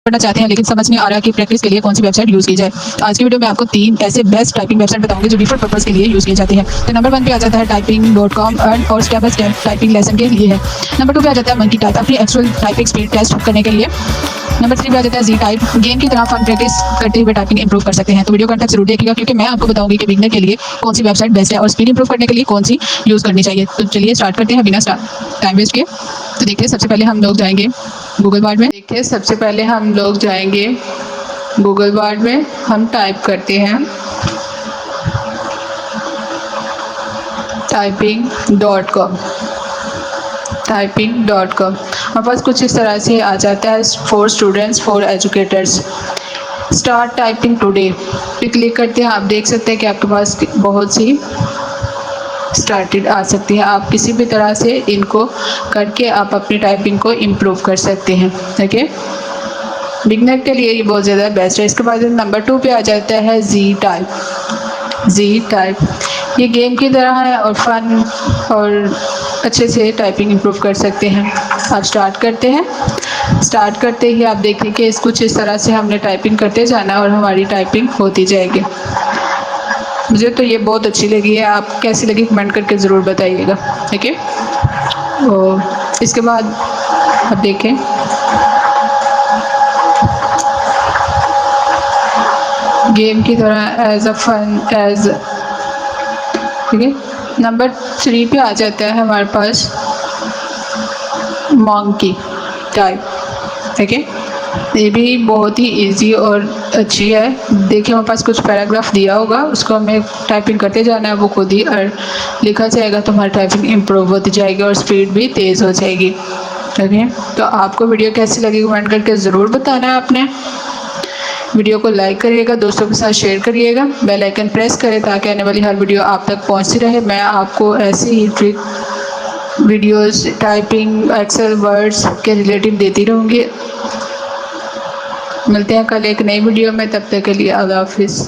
करना चाहते हैं लेकिन समझ नहीं आ रहा कि प्रैक्टिस के लिए कौन सी वेबसाइट यूज़ की जाए। आज की वीडियो में आपको 3 ऐसे बेस्ट टाइपिंग वेबसाइट बताऊंगी जो डिफरेंट पर्पस के लिए यूज़ किए जाते हैं। तो नंबर 1 पे आ जाता है typing.com और step by step typing lesson के लिए है। नंबर 2 पे आ जाता है Monkeytype अपनी एक्चुअल टाइपिंग स्पीड टेस्ट करने के लिए। नंबर 3 पे आ जाता है ZType गेम की तरह फन प्रैक्टिस करते हुए टाइपिंग इंप्रूव कर सकते हैं। तो वीडियो कंटेंट जरूर देखिएगा क्योंकि मैं आपको बताऊंगी कि बिगनर के लिए कौन सी वेबसाइट बेस्ट है और स्पीड इंप्रूव करने के लिए कौन सी यूज़ करनी चाहिए। तो चलिए स्टार्ट करते हैं बिना टाइम वेस्ट के। तो देखिए सबसे पहले हम लोग जाएंगे गूगल बार में। देखिए सबसे पहले हम लोग जाएंगे गूगल बार में, हम टाइप करते हैं typing.com। हमारे पास कुछ इस तरह से आ जाता है for students for educators. Start typing today पे क्लिक करते हैं। आप देख सकते हैं कि आपके पास बहुत सी स्टार्टेड आ सकती है। आप किसी भी तरह से इनको करके आप अपनी टाइपिंग को इम्प्रूव कर सकते हैं। ठीक है, बिगनर के लिए ये बहुत ज़्यादा बेस्ट है। इसके बाद नंबर 2 पे आ जाता है ZType। ये गेम की तरह है और फन और अच्छे से टाइपिंग इम्प्रूव कर सकते हैं। आप स्टार्ट करते हैं। स्टार्ट करते ही आप देखें कि कुछ इस तरह से हमने टाइपिंग करते जाना और हमारी टाइपिंग होती जाएगी। मुझे तो ये बहुत अच्छी लगी है, आप कैसी लगी कमेंट करके ज़रूर बताइएगा। ठीक है, और इसके बाद आप देखें गेम की तरह एज अ फन एज। ठीक है, नंबर 3 पे आ जाता है हमारे पास Monkeytype। ठीक है, ये भी बहुत ही इजी और अच्छी है। देखिए हमारे पास कुछ पैराग्राफ दिया होगा, उसको हमें टाइपिंग करते जाना है, वो खुद ही और लिखा जाएगा तो हमारी टाइपिंग इम्प्रूव होती जाएगी और स्पीड भी तेज़ हो जाएगी। ठीक है, तो आपको वीडियो कैसी लगी कमेंट करके ज़रूर बताना है। आपने वीडियो को लाइक करिएगा, दोस्तों के साथ शेयर करिएगा, बेल आइकन प्रेस करें ताकि आने वाली हर वीडियो आप तक पहुंचती रहे। मैं आपको ऐसी ही trick videos typing Excel words के रिलेटिव देती रहूँगी। मिलते हैं कल एक नई वीडियो में, तब तक के लिए अल्लाह हाफिज़।